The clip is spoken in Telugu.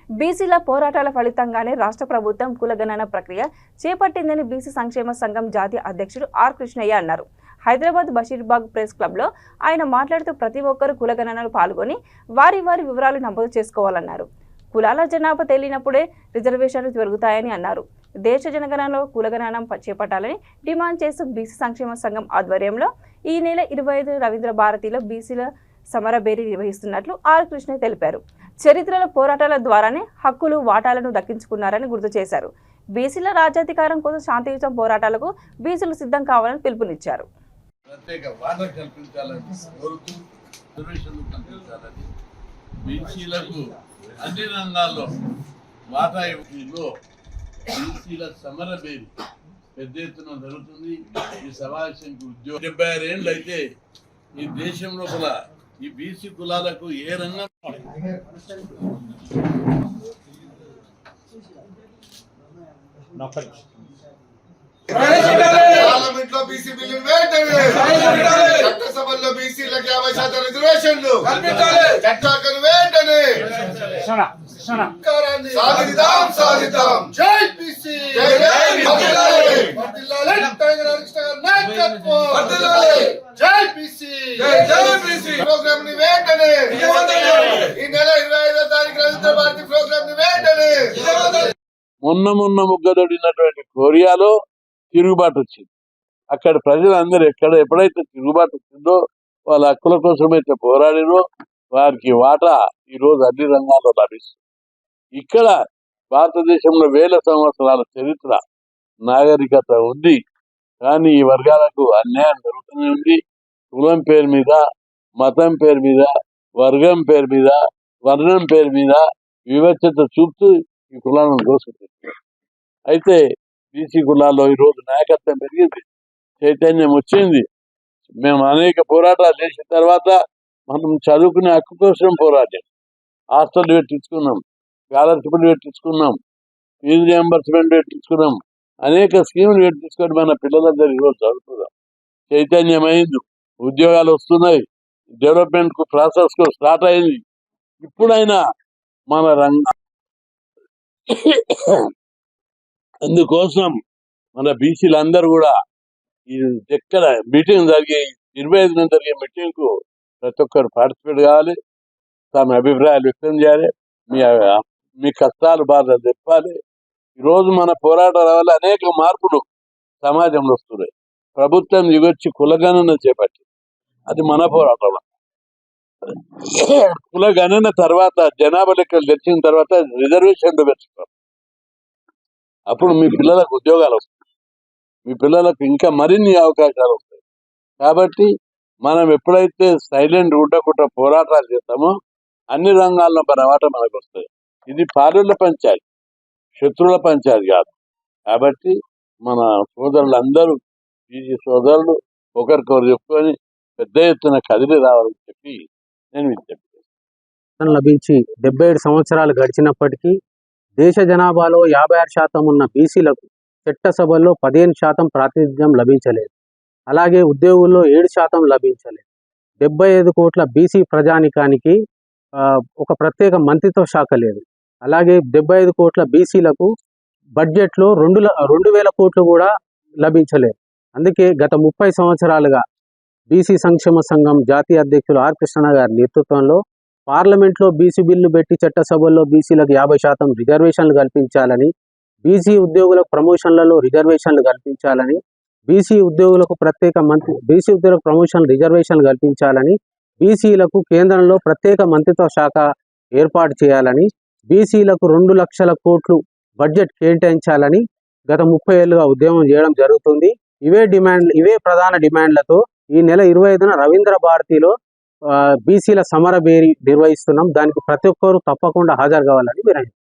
బీసీల పోరాటాల ఫలితంగానే రాష్ట్ర ప్రభుత్వం కులగణన ప్రక్రియ చేపట్టిందని బీసీ సంక్షేమ సంఘం జాతీయ అధ్యక్షుడు ఆర్ కృష్ణయ్య అన్నారు. హైదరాబాద్ బషీర్బాగ్ ప్రెస్ క్లబ్లో ఆయన మాట్లాడుతూ ప్రతి ఒక్కరూ కులగణనలో పాల్గొని వారి వివరాలు నమోదు చేసుకోవాలన్నారు. కులాల జనాభా తేలినప్పుడే రిజర్వేషన్లు పెరుగుతాయని అన్నారు. దేశ జనగణనలో కులగణన చేపట్టాలని డిమాండ్ చేస్తూ బీసీ సంక్షేమ సంఘం ఆధ్వర్యంలో ఈ నెల 25 రవీంద్ర భారతిలో బీసీల సమరబేరీ నిర్వహిస్తున్నట్లు ఆర్ కృష్ణ తెలిపారు. చరిత్రలో పోరాటాల ద్వారానే హక్కులు వాటాలను దక్కించుకున్నారని గుర్తు చేశారు. బీసీల రాజ్యాధికారం కోసం శాంతియుత పోరాటాలకు బీసీలు సిద్ధం కావాలని పిలుపునిచ్చారు. అన్ని రంగాల్లో వాటా ఇవ్వడంలో బీసీల సమరబేరి పెద్ద ఎత్తున జరుగుతుంది. ఈ సమావేశానికి ఉద్యోగం 76 ఏళ్ళు అయితే ఈ దేశం లోపల ఈ బీసీ కులాలకు ఏ రంగం పార్లమెంట్లో బీసీ బిల్లు వెంటనే చట్టసభల్లో బీసీలకు 50% రిజర్వేషన్లు చట్టాలను వెంటనే సాధిద్దాం సాధిద్దాం. జై బీసీ జై బీసీ ప్రోగ్రామ్ ని వెంటనే ఈ నెల 25వ తారీఖు రవీంద్ర భారతి ప్రోగ్రామ్ ని వెంటనే. మొన్న ముగ్గదొడినటువంటి కొరియాలో తిరుగుబాటు వచ్చింది. అక్కడ ప్రజలందరూ ఎప్పుడైతే తిరుగుబాటు వచ్చిందో వాళ్ళ హక్కుల కోసమైతే పోరాడినో వారికి వాటా ఈరోజు అన్ని రంగాల్లో లభిస్తుంది. ఇక్కడ భారతదేశంలో వేల సంవత్సరాల చరిత్ర నాగరికత ఉంది. కానీ ఈ వర్గాలకు అన్యాయం జరుగుతూనే ఉంది. కులం పేరు మీద, మతం పేరు మీద, వర్గం పేరు మీద, వర్ణం పేరు మీద వివక్షత చూపుతూ ఈ కులాలను దోసుకుంటుంది. అయితే బీసీ కులాల్లో ఈరోజు నాయకత్వం పెరిగింది, చైతన్యం వచ్చింది. మేము అనేక పోరాటాలు చేసిన తర్వాత మనం చదువుకునే హక్కు కోసం పోరాటం, హాస్టల్ పెట్టించుకున్నాం, స్కాలర్షిప్లు పెట్టించుకున్నాం, ఫీజు రియంబర్స్మెంట్ పెట్టించుకున్నాం, అనేక స్కీములు పెట్టించుకొని మన పిల్లలందరూ ఈరోజు చదువుతున్నాం. చైతన్యమైంది, ఉద్యోగాలు వస్తున్నాయి, డెవలప్మెంట్ ప్రాసెస్ స్టార్ట్ అయింది. ఇప్పుడైనా మన రంగం అందుకోసం మన బీసీలందరూ కూడా ఎక్కడ మీటింగ్ జరిగే 25 జరిగే మీటింగ్ కు ప్రతి ఒక్కరు పార్టిసిపేట్ కావాలి, తమ అభిప్రాయాలు వ్యక్తం చేయాలి, మీ కష్టాలు బాధలు చెప్పాలి. ఈరోజు మన పోరాటాల వల్ల అనేక మార్పులు సమాజంలో వస్తున్నాయి. ప్రభుత్వం దిగొచ్చి కులగణన చేపట్టింది, అది మన పోరాటం. కులగణన తర్వాత జనాభా లెక్కలు తెచ్చిన తర్వాత రిజర్వేషన్లు పెంచుతాం. అప్పుడు మీ పిల్లలకు ఉద్యోగాలు వస్తాయి, మీ పిల్లలకు ఇంకా మరిన్ని అవకాశాలు వస్తాయి. కాబట్టి మనం ఎప్పుడైతే సైలెంట్ ఉండకుండా పోరాటాలు చేస్తామో అన్ని రంగాల్లో మన మాట మనకు వస్తాయి. ఇది పాలుల పంచాయతీ, శత్రువుల పంచాయతీ కాదు. కాబట్టి మన సోదరులందరూ బీసీ సోదరులు ఒకరికొకరు చెప్పుకొని పెద్ద ఎత్తున కదిలి రావాలని చెప్పి నేను విజ్ఞప్తి చేస్తాను. లభించి 77 సంవత్సరాలు గడిచినప్పటికీ దేశ జనాభాలో 56% ఉన్న బీసీలకు చట్టసభల్లో 15% ప్రాతినిధ్యం లభించలేదు. అలాగే ఉద్యోగుల్లో 7% లభించలేదు. 75 కోట్ల బీసీ ప్రజానికానికి ఒక ప్రత్యేక మంత్రిత్వ శాఖ లేదు. అలాగే 75 కోట్ల బీసీలకు బడ్జెట్లో 2,000 కోట్లు కూడా లభించలేదు. అందుకే గత 30 సంవత్సరాలుగా బీసీ సంక్షేమ సంఘం జాతీయ అధ్యక్షులు ఆర్ కృష్ణ గారి నేతృత్వంలో పార్లమెంట్లో బీసీ బిల్లు పెట్టి చట్టసభల్లో బీసీలకు 50% రిజర్వేషన్లు కల్పించాలని, బీసీ ఉద్యోగులకు ప్రమోషన్లలో రిజర్వేషన్లు కల్పించాలని, బీసీ ఉద్యోగులకు రిజర్వేషన్లు కల్పించాలని, బీసీలకు కేంద్రంలో ప్రత్యేక మంత్రిత్వ శాఖ ఏర్పాటు చేయాలని, బీసీలకు 2 లక్షల కోట్లు బడ్జెట్ కేటాయించాలని గత 30 ఏళ్ళుగా ఉద్యమం చేయడం జరుగుతుంది. ఇవే ప్రధాన డిమాండ్లతో ఈ నెల 25న రవీంద్ర భారతిలో బీసీల సమరబేరీ నిర్వహిస్తున్నాం. దానికి ప్రతి ఒక్కరూ తప్పకుండా హాజరు కావాలని వినయం.